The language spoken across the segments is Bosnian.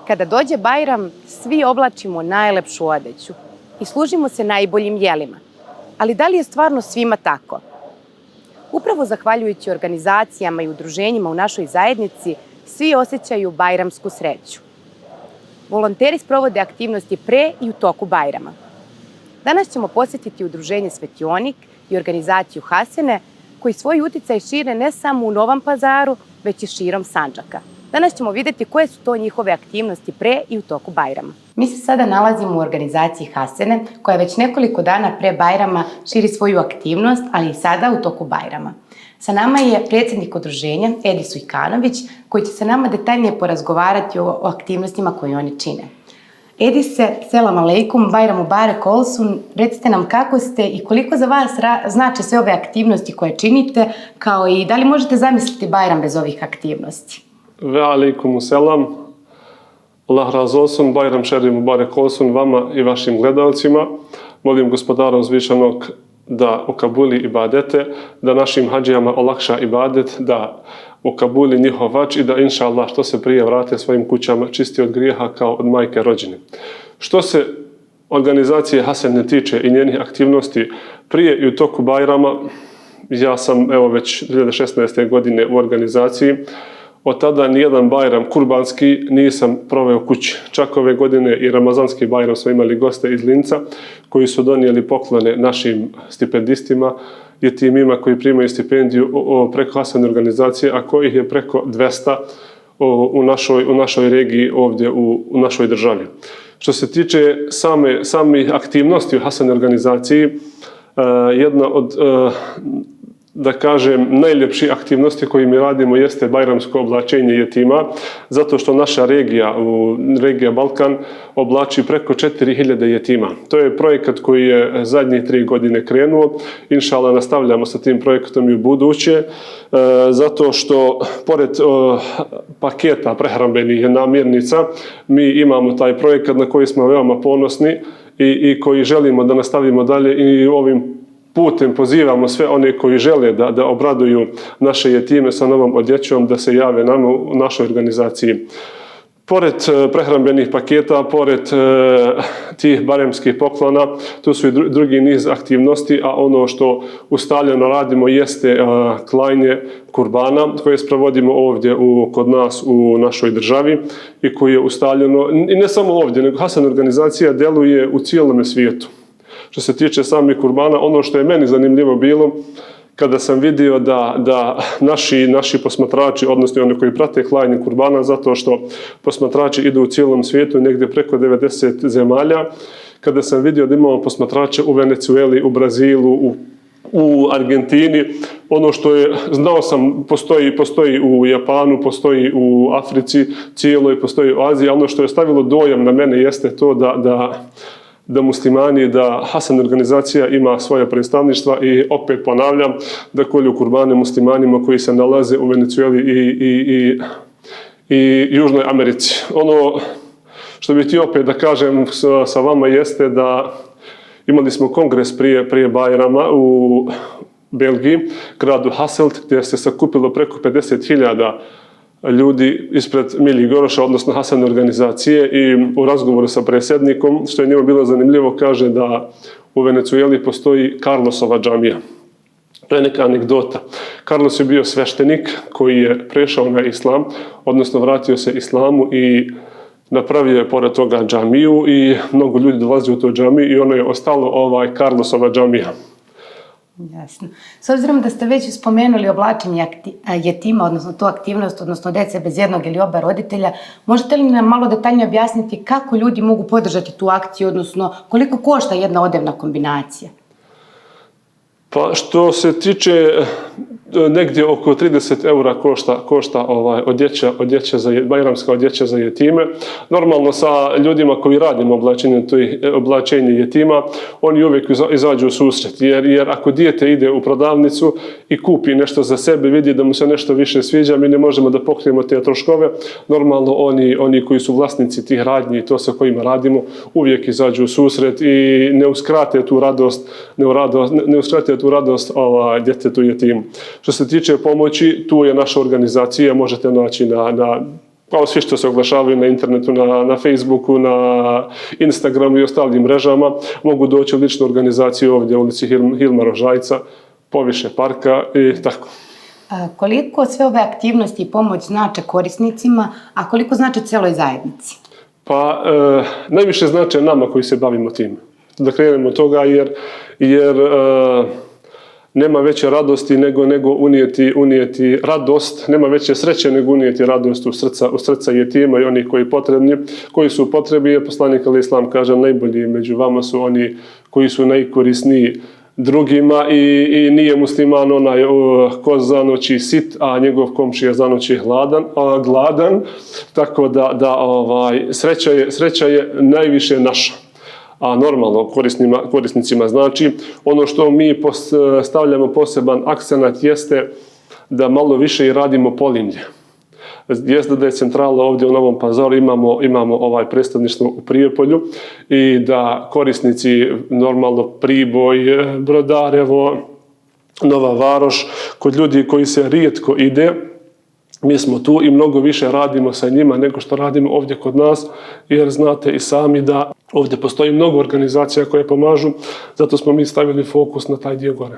Kada dođe Bajram, svi oblačimo najlepšu odeću i služimo se najboljim jelima. Ali da li je stvarno svima tako? Upravo zahvaljujući organizacijama i udruženjima u našoj zajednici, svi osjećaju bajramsku sreću. Volonteri sprovode aktivnosti pre i u toku Bajrama. Danas ćemo posjetiti udruženje Svetionik i organizaciju Hasene, koji svoj uticaj šire ne samo u Novom Pazaru, već i širom Sandžaka. Danas ćemo vidjeti koje su to njihove aktivnosti pre i u toku Bajrama. Mi se sada nalazimo u organizaciji Hasene, koja već nekoliko dana pre Bajrama širi svoju aktivnost, ali i sada u toku Bajrama. Sa nama je predsjednik udruženja Edis Ujkanović, koji će sa nama detaljnije porazgovarati o aktivnostima koje oni čine. Edise, selam aleikum, Bajram mubarek olsun, recite nam kako ste i koliko za vas znače sve ove aktivnosti koje činite, kao i da li možete zamisliti Bajram bez ovih aktivnosti? Ve alaikum selam, Allah razı olsun, Bajram šerif mubarek olsun vama i vašim gledalcima. Molim gospodara uzvišenog da ukabuli ibadete, da našim hađijama olakša ibadet, da ukabuli njihov hađ i da inša Allah što se prije vrate svojim kućama čisti od grijeha kao od majke rođene. Što se organizacije Hasene tiče i njenih aktivnosti prije i u toku Bajrama, ja sam već 2016. godine u organizaciji. Od tada nijedan Bajram kurbanski nisam proveo kući. Čak ove godine i Ramazanski Bajram smo imali goste iz Linca koji su donijeli poklone našim stipendistima, jetimima koji primaju stipendiju preko Hasene organizacije, a kojih je preko 200 u našoj regiji ovdje u našoj državi. Što se tiče samih aktivnosti u Hasene organizaciji, jedna od da kažem, najljepših aktivnosti koje mi radimo jeste bajramsko oblačenje jetima, zato što naša regija Balkan oblači preko 4000 jetima. To je projekat koji je zadnjih 3 godine krenuo. Inšallah nastavljamo sa tim projektom i u buduće, zato što pored paketa prehrambenih namirnica, mi imamo taj projekat na koji smo veoma ponosni i koji želimo da nastavimo dalje i ovim putem pozivamo sve one koji žele da obraduju naše jetime sa novom odjećom, da se jave nama u našoj organizaciji. Pored prehrambenih paketa, pored tih baremskih poklona, tu su i drugi niz aktivnosti, a ono što ustaljeno radimo jeste klanje kurbana koje sprovodimo ovdje kod nas u našoj državi i koji je ustaljeno, i ne samo ovdje, nego Hasene organizacija djeluje u cijelome svijetu. Što se tiče samih kurbana, ono što je meni zanimljivo bilo, kada sam vidio da naši posmatrači, odnosno oni koji prate klanje kurbana, zato što posmatrači idu u cijelom svijetu, negdje preko 90 zemalja, kada sam vidio da imamo posmatrače u Venezueli, u Brazilu, u Argentini, ono što je, znao sam, postoji u Japanu, postoji u Africi cijeloj, postoji u Aziji, a ono što je stavilo dojam na mene jeste to da muslimani, da Hasene organizacija ima svoje predstavništva i opet ponavljam da kolju kurbane muslimanima koji se nalaze u Venezueli i Južnoj Americi. Ono što bih htio opet da kažem sa vama jeste da imali smo kongres prije Bajrama u Belgiji, gradu Hasselt, gdje se sakupilo preko 50.000 ljudi ispred Milji Goroša, odnosno Hasene organizacije, i u razgovoru sa predsjednikom, što je njima bilo zanimljivo, kaže da u Venezueli postoji Carlosova džamija. To je neka anegdota. Carlos je bio sveštenik koji je prešao na islam, odnosno vratio se islamu i napravio je pored toga džamiju i mnogo ljudi dolazi u tu džamiju i ono je ostalo Carlosova džamija. Jasno. S obzirom da ste već spomenuli oblačenje jetima, odnosno tu aktivnost, odnosno djece bez jednog ili oba roditelja, možete li nam malo detaljnije objasniti kako ljudi mogu podržati tu akciju, odnosno koliko košta jedna odevna kombinacija? Pa što se tiče, negdje oko 30 eura košta bajramska odjeća za jetime. Normalno sa ljudima koji radimo oblačenje jetima, oni uvijek izađu u susret. Jer ako dijete ide u prodavnicu i kupi nešto za sebe, vidi da mu se nešto više sviđa, mi ne možemo da pokrijemo te troškove. Normalno oni koji su vlasnici tih radnji i to sa kojima radimo, uvijek izađu u susret i ne uskrate tu radost djetetu jetimu. Što se tiče pomoći, tu je naša organizacija, možete naći na kao svi što se oglašavaju na internetu, na Facebooku, na Instagramu i ostalim mrežama, mogu doći u ličnu organizaciju ovdje u ulici Hilma Rožajca, poviše parka i tako. Koliko sve ove aktivnosti i pomoć znače korisnicima, a koliko znače celoj zajednici? Pa najviše znače nama koji se bavimo tim. Da krenemo od toga jer nema veće radosti nego unijeti radost, nema veće sreće nego unijeti radost u srca jetima i onih koji su u potrebi. Poslanik alejhi selam kaže, najbolji među vama su oni koji su najkorisniji drugima i nije musliman onaj ko zanoći sit, a njegov komšija zanoći gladan. Tako da sreća je najviše naša. A normalno korisnicima znači ono što mi stavljamo poseban akcenat jeste da malo više i radimo polimlje. Jeste da je centrala ovdje u Novom Pazaru, imamo predstavništvo u Prijepolju i da korisnici normalno Priboj, Brodarevo, Nova Varoš, kod ljudi koji se rijetko ide, mi smo tu i mnogo više radimo sa njima nego što radimo ovdje kod nas, jer znate i sami da ovdje postoji mnogo organizacija koje pomažu, zato smo mi stavili fokus na taj dio gore.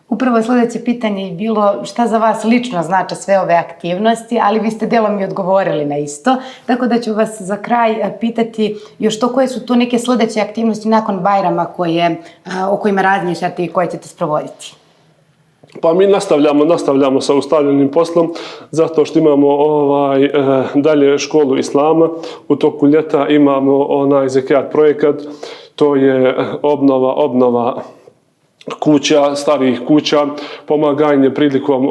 Upravo sljedeće pitanje je bilo šta za vas lično znače sve ove aktivnosti, ali vi ste delom i odgovorili na isto. Tako da ću vas za kraj pitati još koje su to neke sljedeće aktivnosti nakon Bajrama o kojima razmišljate i koje ćete sprovoditi. Pa mi nastavljamo sa ustaljenim poslom zato što imamo dalje školu islama. U toku ljeta imamo Zekijat projekat, to je obnova kuća, starijih kuća, pomaganje prilikom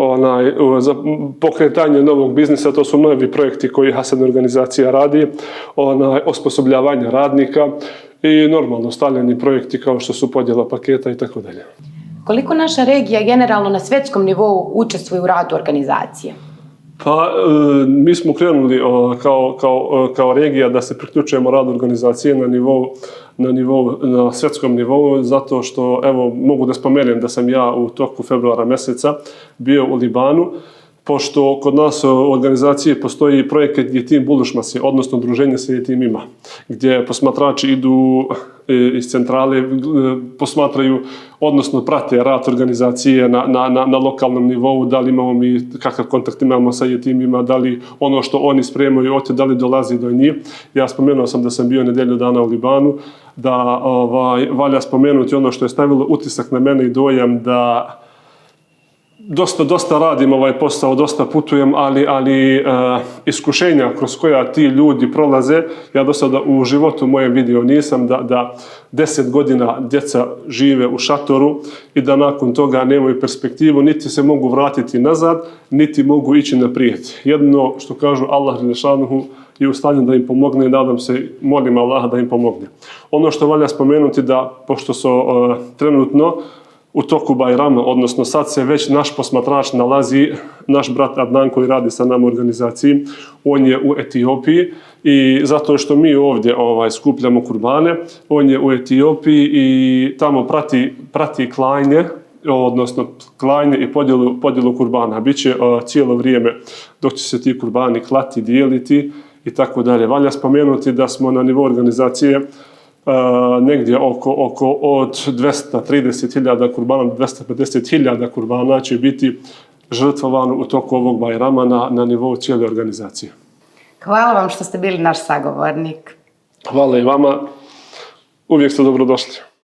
za pokretanje novog biznisa, to su novi projekti koji Hasan organizacija radi, osposobljavanje radnika i normalno stavljeni projekti kao što su podjela paketa i tako dalje. Koliko naša regija generalno na svjetskom nivou učestvuje u radu organizacije? Pa mi smo krenuli kao regija da se priključujemo radu organizacije na svjetskom nivou, zato što, evo, mogu da spomenem da sam ja u toku februara mjeseca bio u Libanu, pošto kod nas u organizaciji postoji projekat Jetim Bulušmasi, odnosno druženje sa jetimima, gdje posmatrači idu iz centrale, posmatraju, odnosno prate rad organizacije na lokalnom nivou, da li imamo mi, kakav kontakt imamo sa jetimima, da li ono što oni spremaju, da li dolazi do njih. Ja spomenuo sam da sam bio nedjelju dana u Libanu, da valja spomenuti ono što je stavilo utisak na mene i dojam da dosta radim ovaj posao, dosta putujem, ali iskušenja kroz koja ti ljudi prolaze, ja do sada u životu mojem vidio nisam da 10 godina djeca žive u šatoru i da nakon toga nemaju perspektivu, niti se mogu vratiti nazad, niti mogu ići naprijed. Jedno što kažu Allah dželešanuhu je u stanju da im pomogne i nadam se, molim Allaha da im pomogne. Ono što valja spomenuti da, pošto su trenutno u toku Bajrama, odnosno sad se već naš posmatrač nalazi, naš brat Adnan koji radi sa nama u organizaciji, on je u Etiopiji i zato što mi ovdje skupljamo kurbane, on je u Etiopiji i tamo prati klanje, odnosno klanje i podjelu kurbana. Biće cijelo vrijeme dok će se ti kurbani klati, dijeliti i tako dalje. Valja spomenuti da smo na nivou organizacije negdje oko od 230.000 kurbana do 250.000 kurbana će biti žrtvovano u toku ovog Bajrama na nivou cijele organizacije. Hvala vam što ste bili naš sagovornik. Hvala i vama. Uvijek ste dobrodošli.